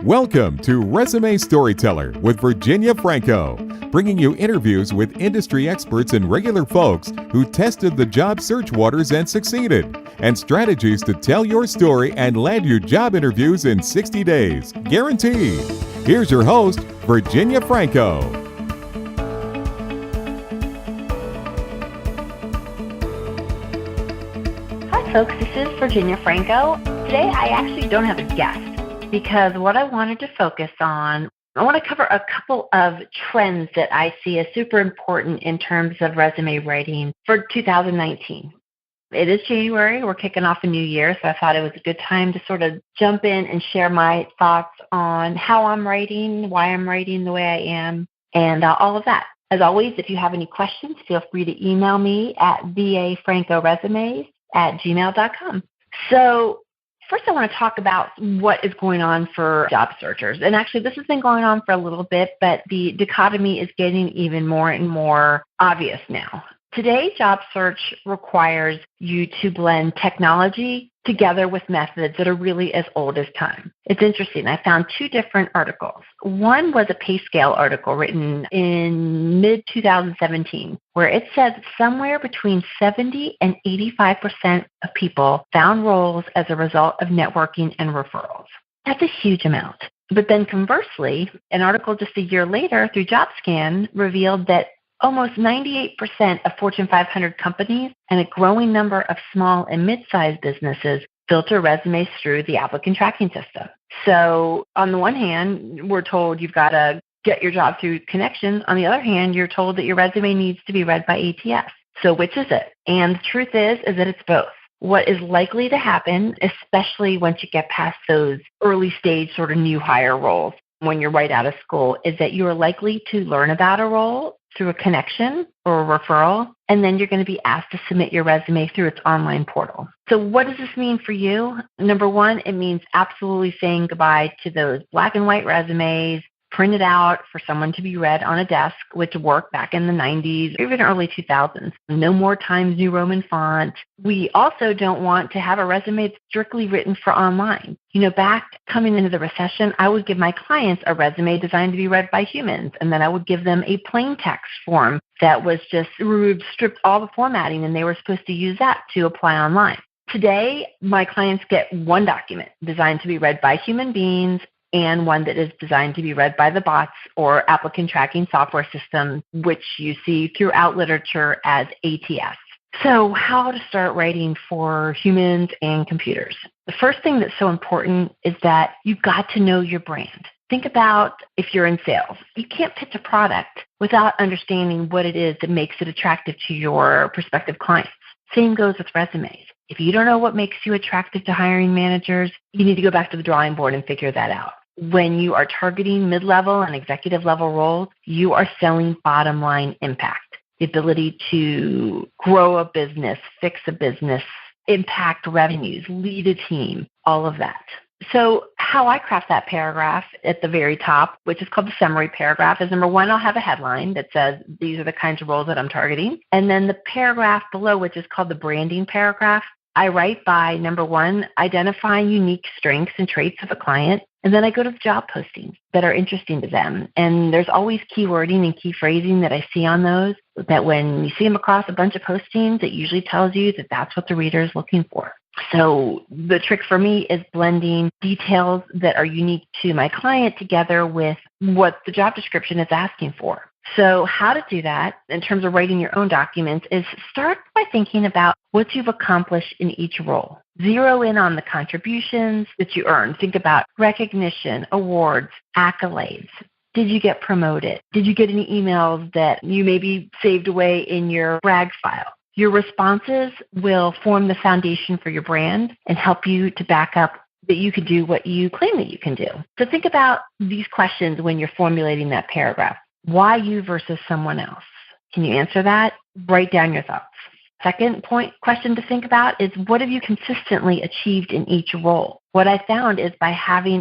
Welcome to Resume Storyteller with Virginia Franco, bringing you interviews with industry experts and regular folks who tested the job search waters and succeeded, and strategies to tell your story and land you job interviews in 60 days, guaranteed. Here's your host, Virginia Franco. Hi folks, this is Virginia Franco. Today I actually don't have a guest because what I wanted to focus on, I want to cover a couple of trends that I see as super important in terms of resume writing for 2019. It is January, we're kicking off a new year, so I thought it was a good time to sort of jump in and share my thoughts on how I'm writing, why I'm writing the way I am, and all of that. As always, if you have any questions, feel free to email me at vafrancoresumes@gmail.com. So first, I want to talk about what is going on for job searchers. And actually, this has been going on for a little bit, but the dichotomy is getting even more and more obvious now. Today, job search requires you to blend technology together with methods that are really as old as time. It's interesting. I found two different articles. One was a pay scale article written in mid-2017, where it says somewhere between 70 and 85% of people found roles as a result of networking and referrals. That's a huge amount. But then conversely, an article just a year later through JobScan revealed that almost 98% of Fortune 500 companies and a growing number of small and mid-sized businesses filter resumes through the applicant tracking system. So on the one hand, we're told you've got to get your job through connections. On the other hand, you're told that your resume needs to be read by ATS. So which is it? And the truth is that it's both. What is likely to happen, especially once you get past those early stage sort of new hire roles when you're right out of school, is that you are likely to learn about a role through a connection or a referral, and then you're going to be asked to submit your resume through its online portal. So what does this mean for you? Number one, it means absolutely saying goodbye to those black and white resumes printed out for someone to be read on a desk, which worked back in the 90s, even early 2000s. No more Times New Roman font. We also don't want to have a resume that's strictly written for online. Back coming into the recession, I would give my clients a resume designed to be read by humans, and then I would give them a plain text form that was just stripped all the formatting, and they were supposed to use that to apply online. Today, my clients get one document designed to be read by human beings and one that is designed to be read by the bots or applicant tracking software system, which you see throughout literature as ATS. So how to start writing for humans and computers? The first thing that's so important is that you've got to know your brand. Think about if you're in sales. You can't pitch a product without understanding what it is that makes it attractive to your prospective clients. Same goes with resumes. If you don't know what makes you attractive to hiring managers, you need to go back to the drawing board and figure that out. When you are targeting mid-level and executive level roles, you are selling bottom line impact, the ability to grow a business, fix a business, impact revenues, lead a team, all of that. So how I craft that paragraph at the very top, which is called the summary paragraph, is number one, I'll have a headline that says these are the kinds of roles that I'm targeting. And then the paragraph below, which is called the branding paragraph, I write by, number one, identifying unique strengths and traits of a client. And then I go to the job postings that are interesting to them. And there's always keywording and key phrasing that I see on those, that when you see them across a bunch of postings, it usually tells you that that's what the reader is looking for. So the trick for me is blending details that are unique to my client together with what the job description is asking for. So how to do that in terms of writing your own documents is start by thinking about what you've accomplished in each role. Zero in on the contributions that you earned. Think about recognition, awards, accolades. Did you get promoted? Did you get any emails that you maybe saved away in your brag file? Your responses will form the foundation for your brand and help you to back up that you can do what you claim that you can do. So think about these questions when you're formulating that paragraph. Why you versus someone else? Can you answer that? Write down your thoughts. Second question to think about is what have you consistently achieved in each role? What I found is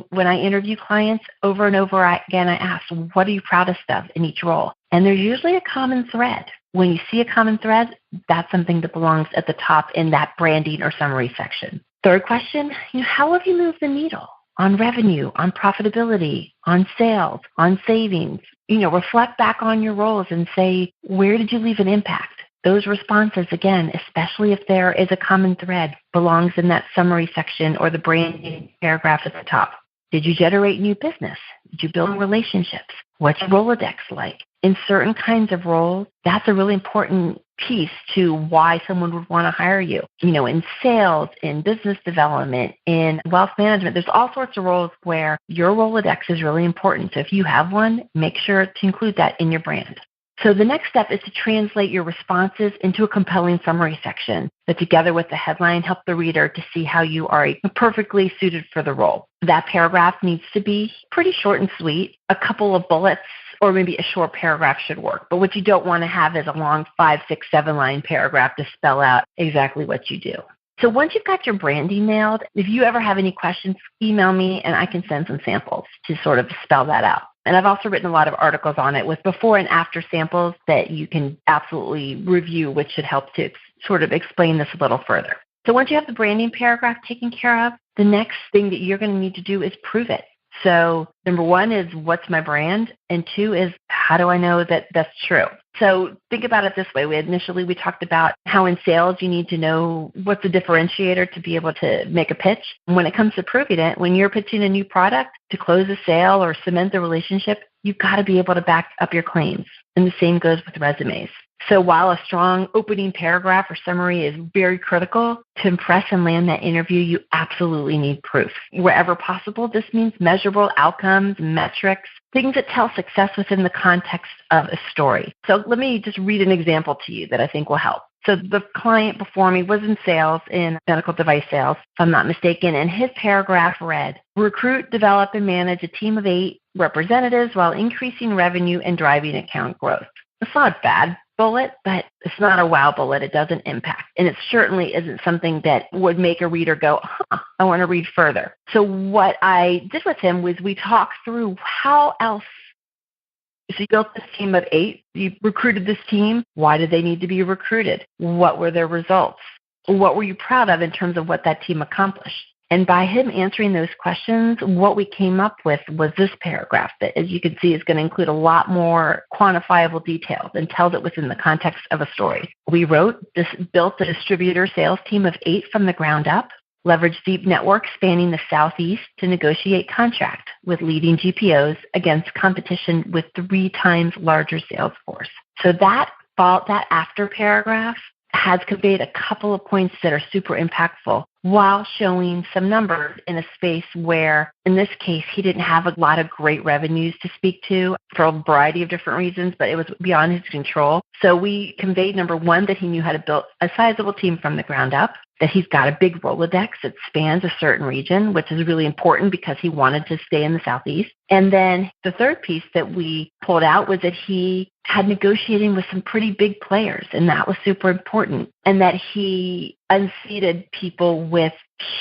when I interview clients over and over again, I ask, what are you proudest of in each role? And there's usually a common thread. When you see a common thread, that's something that belongs at the top in that branding or summary section. Third question, how have you moved the needle on revenue, on profitability, on sales, on savings. Reflect back on your roles and say, where did you leave an impact? Those responses, again, especially if there is a common thread, belongs in that summary section or the branding paragraph at the top. Did you generate new business? Did you build relationships? What's your Rolodex like? In certain kinds of roles, that's a really important piece to why someone would want to hire you. In sales, in business development, in wealth management, there's all sorts of roles where your Rolodex is really important. So if you have one, make sure to include that in your brand. So the next step is to translate your responses into a compelling summary section that, together with the headline, help the reader to see how you are perfectly suited for the role. That paragraph needs to be pretty short and sweet. A couple of bullets or maybe a short paragraph should work. But what you don't want to have is a long 5, 6, 7-line paragraph to spell out exactly what you do. So once you've got your branding nailed, if you ever have any questions, email me and I can send some samples to sort of spell that out. And I've also written a lot of articles on it with before and after samples that you can absolutely review, which should help to sort of explain this a little further. So once you have the branding paragraph taken care of, the next thing that you're going to need to do is prove it. So number 1 is, what's my brand? And 2 is, how do I know that that's true? So think about it this way. We talked about how in sales you need to know what's a differentiator to be able to make a pitch. And when it comes to proving it, when you're pitching a new product to close a sale or cement the relationship, you've got to be able to back up your claims. And the same goes with resumes. So while a strong opening paragraph or summary is very critical to impress and land that interview, you absolutely need proof. Wherever possible, this means measurable outcomes, metrics, things that tell success within the context of a story. So let me just read an example to you that I think will help. So the client before me was in sales, in medical device sales, if I'm not mistaken, and his paragraph read, recruit, develop, and manage a team of 8 representatives while increasing revenue and driving account growth. It's not a bad bullet, but it's not a wow bullet. It doesn't impact. And it certainly isn't something that would make a reader go, I want to read further. So what I did with him was we talked through how else. So you built this team of 8. You recruited this team. Why did they need to be recruited? What were their results? What were you proud of in terms of what that team accomplished? And by him answering those questions, what we came up with was this paragraph that, as you can see, is going to include a lot more quantifiable details and tells it within the context of a story. We built a distributor sales team of 8 from the ground up, leveraged deep networks spanning the Southeast to negotiate contract with leading GPOs against competition with 3 times larger sales force. So that after paragraph has conveyed a couple of points that are super impactful while showing some numbers in a space where, in this case, he didn't have a lot of great revenues to speak to for a variety of different reasons, but it was beyond his control. So we conveyed, number 1, that he knew how to build a sizable team from the ground up, that he's got a big Rolodex that spans a certain region, which is really important because he wanted to stay in the Southeast. And then the third piece that we pulled out was that he had negotiating with some pretty big players, and that was super important, and that he unseated people with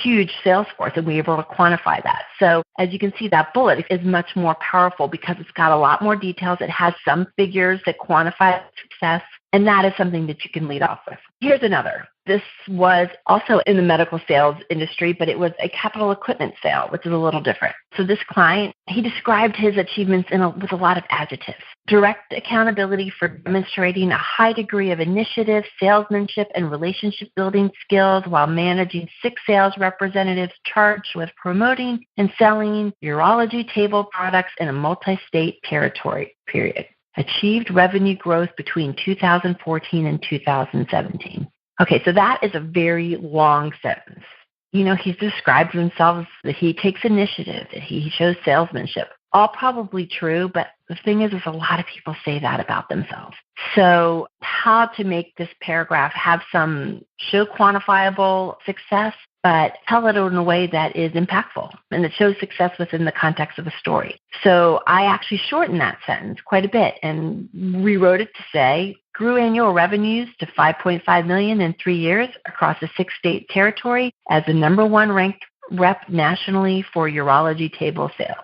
huge sales force, and we were able to quantify that. So as you can see, that bullet is much more powerful because it's got a lot more details. It has some figures that quantify success, and that is something that you can lead off with. Here's another. This was also in the medical sales industry, but it was a capital equipment sale, which is a little different. So this client, he described his achievements with a lot of adjectives. Direct accountability for demonstrating a high degree of initiative, salesmanship, and relationship building skills while managing 6 sales representatives charged with promoting and selling urology table products in a multi-state territory, period. Achieved revenue growth between 2014 and 2017. Okay, so that is a very long sentence. He describes himself that he takes initiative, that he shows salesmanship. All probably true, but the thing is a lot of people say that about themselves. So how to make this paragraph show quantifiable success, but tell it in a way that is impactful and that shows success within the context of a story. So I actually shortened that sentence quite a bit and rewrote it to say, grew annual revenues to $5.5 million in 3 years across a 6-state territory as the number 1 ranked rep nationally for urology table sales.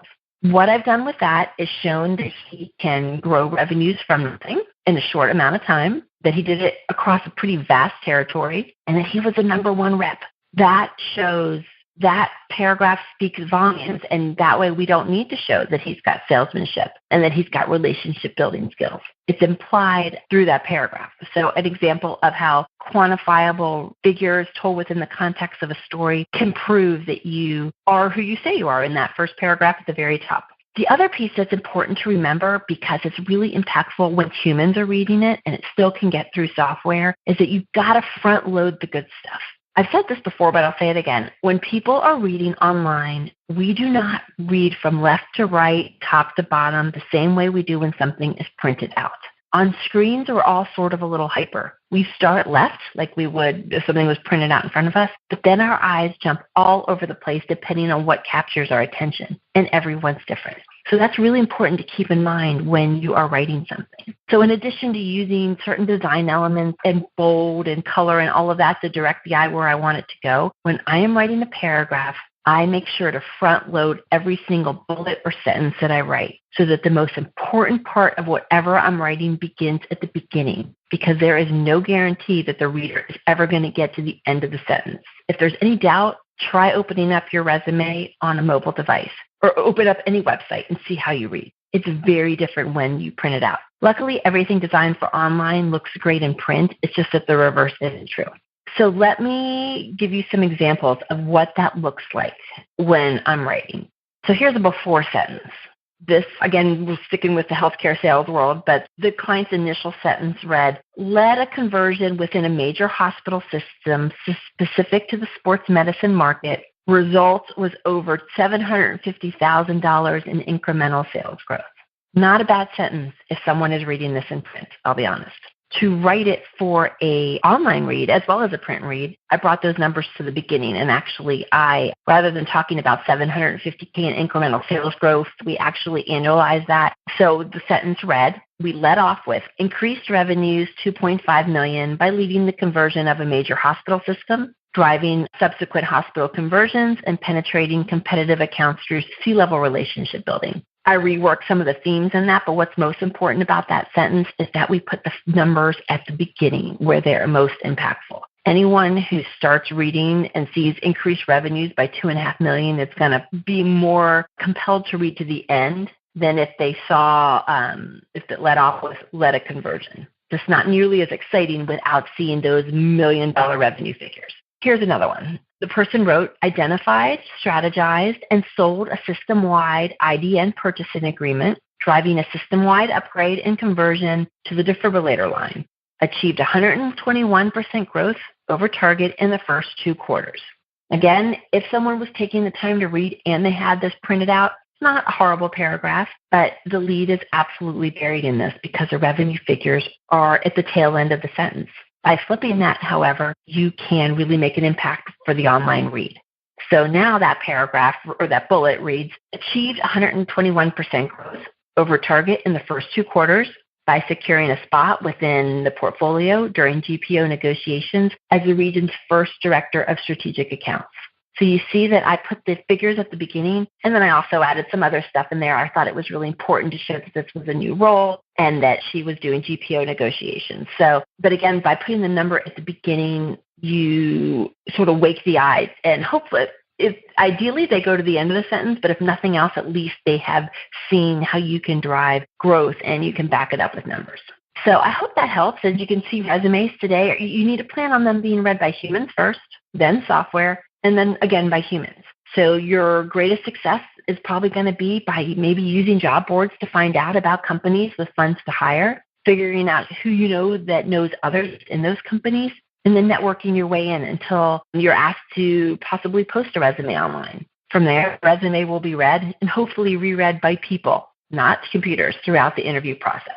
What I've done with that is shown that he can grow revenues from nothing in a short amount of time, that he did it across a pretty vast territory, and that he was the number 1 rep. That shows that paragraph speaks volumes, and that way we don't need to show that he's got salesmanship and that he's got relationship building skills. It's implied through that paragraph. So an example of how quantifiable figures told within the context of a story can prove that you are who you say you are in that first paragraph at the very top. The other piece that's important to remember, because it's really impactful when humans are reading it and it still can get through software, is that you've got to front load the good stuff. I've said this before, but I'll say it again. When people are reading online, we do not read from left to right, top to bottom, the same way we do when something is printed out. On screens, we're all sort of a little hyper. We start left, like we would if something was printed out in front of us, but then our eyes jump all over the place depending on what captures our attention, and everyone's different. So that's really important to keep in mind when you are writing something. So in addition to using certain design elements and bold and color and all of that to direct the eye where I want it to go, when I am writing a paragraph, I make sure to front load every single bullet or sentence that I write so that the most important part of whatever I'm writing begins at the beginning, because there is no guarantee that the reader is ever going to get to the end of the sentence. If there's any doubt, try opening up your resume on a mobile device or open up any website and see how you read. It's very different when you print it out. Luckily, everything designed for online looks great in print. It's just that the reverse isn't true. So let me give you some examples of what that looks like when I'm writing. So here's a before sentence. This, again, we're sticking with the healthcare sales world, but the client's initial sentence read, led a conversion within a major hospital system specific to the sports medicine market. Result was over $750,000 in incremental sales growth. Not a bad sentence if someone is reading this in print, I'll be honest. To write it for an online read as well as a print read, I brought those numbers to the beginning. And actually, rather than talking about $750K in incremental sales growth, we actually annualized that. So the sentence read, we led off with increased revenues $2.5 million by leading the conversion of a major hospital system, driving subsequent hospital conversions, and penetrating competitive accounts through C-level relationship building. I reworked some of the themes in that, but what's most important about that sentence is that we put the numbers at the beginning where they're most impactful. Anyone who starts reading and sees increased revenues by $2.5 million is going to be more compelled to read to the end than if they saw, if it led off with led a conversion. Just not nearly as exciting without seeing those $1 million revenue figures. Here's another one. The person wrote, identified, strategized, and sold a system-wide IDN purchasing agreement, driving a system-wide upgrade and conversion to the defibrillator line. Achieved 121% growth over target in the first 2 quarters. Again, if someone was taking the time to read and they had this printed out, it's not a horrible paragraph, but the lead is absolutely buried in this because the revenue figures are at the tail end of the sentence. By flipping that, however, you can really make an impact for the online read. So now that paragraph or that bullet reads, achieved 121% growth over target in the first 2 quarters by securing a spot within the portfolio during GPO negotiations as the region's first director of strategic accounts. So you see that I put the figures at the beginning, and then I also added some other stuff in there. I thought it was really important to show that this was a new role and that she was doing GPO negotiations. So, but again, by putting the number at the beginning, you sort of wake the eyes, and hopefully, ideally they go to the end of the sentence, but if nothing else, at least they have seen how you can drive growth and you can back it up with numbers. So I hope that helps. As you can see, resumes today, you need to plan on them being read by humans first, then software, and then again by humans. So your greatest success is probably going to be by maybe using job boards to find out about companies with funds to hire, figuring out who you know that knows others in those companies, and then networking your way in until you're asked to possibly post a resume online. From there, the resume will be read and hopefully reread by people, not computers, throughout the interview process.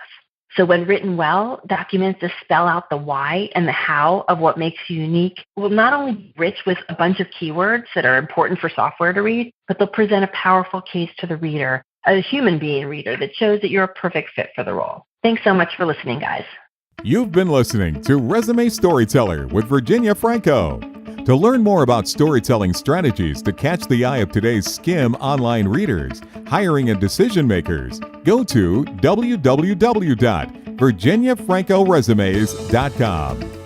So when written well, documents that spell out the why and the how of what makes you unique will not only be rich with a bunch of keywords that are important for software to read, but they'll present a powerful case to the reader, a human being reader, that shows that you're a perfect fit for the role. Thanks so much for listening, guys. You've been listening to Resume Storyteller with Virginia Franco. To learn more about storytelling strategies to catch the eye of today's skim online readers, hiring and decision makers, go to www.virginiafrancoresumes.com.